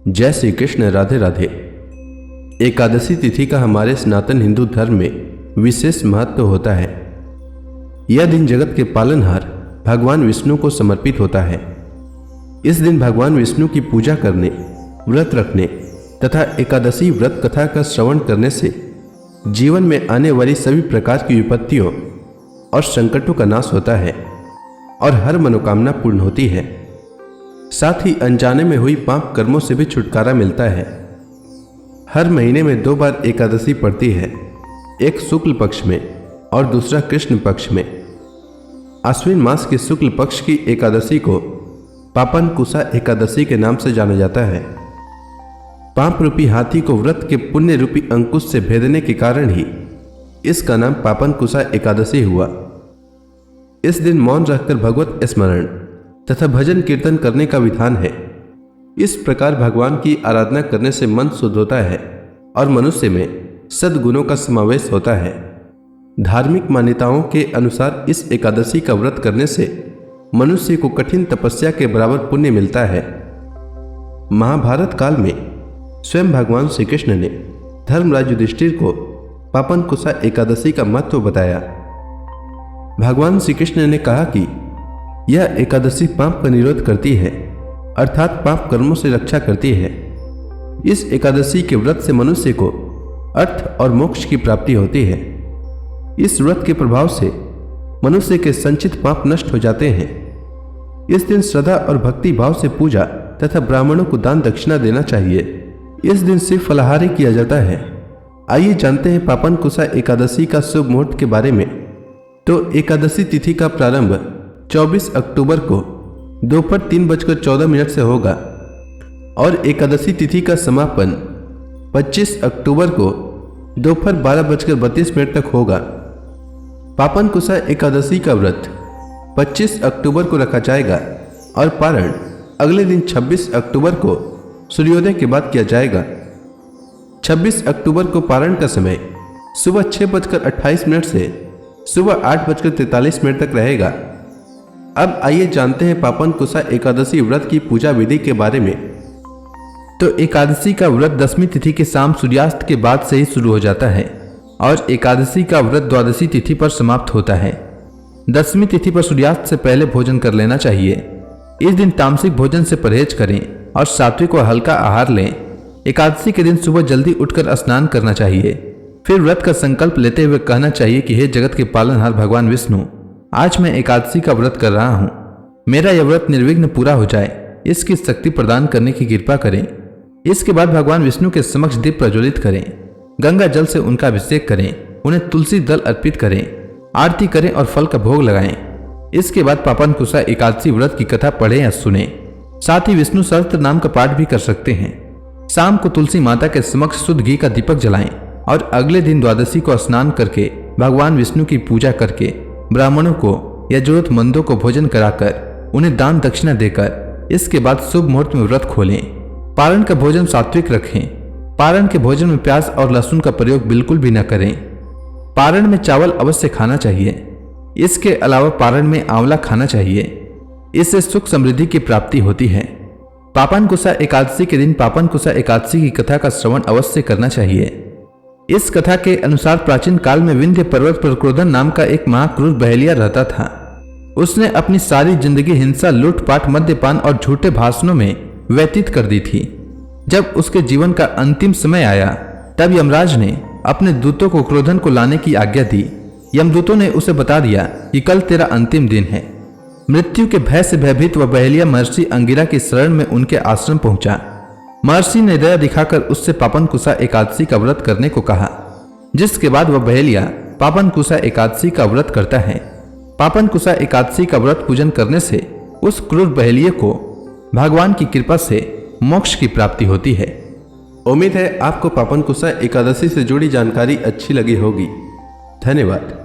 जय श्री कृष्ण। राधे राधे। एकादशी तिथि का हमारे सनातन हिंदू धर्म में विशेष महत्व होता है। यह दिन जगत के पालनहार भगवान विष्णु को समर्पित होता है। इस दिन भगवान विष्णु की पूजा करने, व्रत रखने तथा एकादशी व्रत कथा का श्रवण करने से जीवन में आने वाली सभी प्रकार की विपत्तियों और संकटों का नाश होता है और हर मनोकामना पूर्ण होती है। साथ ही अनजाने में हुई पाप कर्मों से भी छुटकारा मिलता है। हर महीने में 2 बार एकादशी पड़ती है, एक शुक्ल पक्ष में और दूसरा कृष्ण पक्ष में। आश्विन मास के शुक्ल पक्ष की एकादशी को पापनकुशा एकादशी के नाम से जाना जाता है। पाप रूपी हाथी को व्रत के पुण्य रूपी अंकुश से भेदने के कारण ही इसका नाम पापनकुशा एकादशी हुआ। इस दिन मौन रहकर भगवत स्मरण तथा भजन कीर्तन करने का विधान है। इस प्रकार भगवान की आराधना करने से मन शुद्ध होता है और मनुष्य में सद्गुणों का समावेश होता है। धार्मिक मान्यताओं के अनुसार इस एकादशी का व्रत करने से मनुष्य को कठिन तपस्या के बराबर पुण्य मिलता है। महाभारत काल में स्वयं भगवान श्री कृष्ण ने धर्मराज युधिष्ठिर को पापनकुशा एकादशी का महत्व बताया। भगवान श्री कृष्ण ने कहा कि यह एकादशी पाप का निरोध करती है, अर्थात पाप कर्मों से रक्षा करती है। इस एकादशी के व्रत से मनुष्य को अर्थ और मोक्ष की प्राप्ति होती है। इस व्रत के प्रभाव से मनुष्य के संचित पाप नष्ट हो जाते हैं। इस दिन श्रद्धा और भक्ति भाव से पूजा तथा ब्राह्मणों को दान दक्षिणा देना चाहिए। इस दिन सिर्फ फलाहारी किया जाता है। आइए जानते हैं पापनकुशा एकादशी का शुभ मुहूर्त के बारे में। तो एकादशी तिथि का प्रारंभ 24 अक्टूबर को दोपहर 3:14 से होगा और एकादशी तिथि का समापन 25 अक्टूबर को दोपहर 12:32 तक होगा। पापनकुशा एकादशी का व्रत 25 अक्टूबर को रखा जाएगा और पारण अगले दिन 26 अक्टूबर को सूर्योदय के बाद किया जाएगा। 26 अक्टूबर को पारण का समय सुबह 6:28 से सुबह 8:43 तक रहेगा। अब आइए जानते हैं पापनकुशा एकादशी व्रत की पूजा विधि के बारे में। तो एकादशी का व्रत 10वीं तिथि के शाम सूर्यास्त के बाद से ही शुरू हो जाता है और एकादशी का व्रत 12वीं तिथि पर समाप्त होता है। 10वीं तिथि पर सूर्यास्त से पहले भोजन कर लेना चाहिए। इस दिन तामसिक भोजन से परहेज करें और सात्विक व हल्का आहार लें। एकादशी के दिन सुबह जल्दी उठकर स्नान करना चाहिए। फिर व्रत का संकल्प लेते हुए कहना चाहिए कि हे जगत के पालनहार भगवान विष्णु, आज मैं एकादशी का व्रत कर रहा हूँ। मेरा यह व्रत निर्विघ्न पूरा हो जाए, इसकी शक्ति प्रदान करने की कृपा करें। इसके बाद भगवान विष्णु के समक्ष दीप प्रज्वलित करें, गंगा जल से उनका अभिषेक करें, उन्हें तुलसी दल अर्पित करें, आरती करें और फल का भोग लगाएं। इसके बाद पापनकुशा एकादशी व्रत की कथा पढ़ें या सुने। साथ ही विष्णु सहस्त्र नाम का पाठ भी कर सकते हैं। शाम को तुलसी माता के समक्ष शुद्ध घी का दीपक जलाएं और अगले दिन द्वादशी को स्नान करके भगवान विष्णु की पूजा करके ब्राह्मणों को या जरूरतमंदों को भोजन कराकर उन्हें दान दक्षिणा देकर इसके बाद शुभ मुहूर्त में व्रत खोलें। पारण का भोजन सात्विक रखें। पारण के भोजन में प्याज और लहसुन का प्रयोग बिल्कुल भी न करें। पारण में चावल अवश्य खाना चाहिए। इसके अलावा पारण में आंवला खाना चाहिए। इससे सुख समृद्धि की प्राप्ति होती है। पापनकुशा एकादशी के दिन पापनकुशा एकादशी की कथा का श्रवण अवश्य करना चाहिए। इस कथा के अनुसार प्राचीन काल में विंध्य पर्वत पर क्रोधन नाम का एक महाक्रूर बहेलिया रहता था। उसने अपनी सारी जिंदगी हिंसा, लूटपाट, मद्यपान और झूठे भाषणों में व्यतीत कर दी थी। जब उसके जीवन का अंतिम समय आया तब यमराज ने अपने दूतों को क्रोधन को लाने की आज्ञा दी। यमदूतों ने उसे बता दिया कि कल तेरा अंतिम दिन है। मृत्यु के भय से भयभीत वह बहेलिया महर्षि अंगिरा की शरण में उनके आश्रम पहुंचा। महर्षि ने दया दिखाकर उससे पापनकुशा एकादशी का व्रत करने को कहा, जिसके बाद वह बहेलिया पापनकुशा एकादशी का व्रत करता है। पापनकुशा एकादशी का व्रत पूजन करने से उस क्रूर बहेलिये को भगवान की कृपा से मोक्ष की प्राप्ति होती है। उम्मीद है आपको पापनकुशा एकादशी से जुड़ी जानकारी अच्छी लगी होगी। धन्यवाद।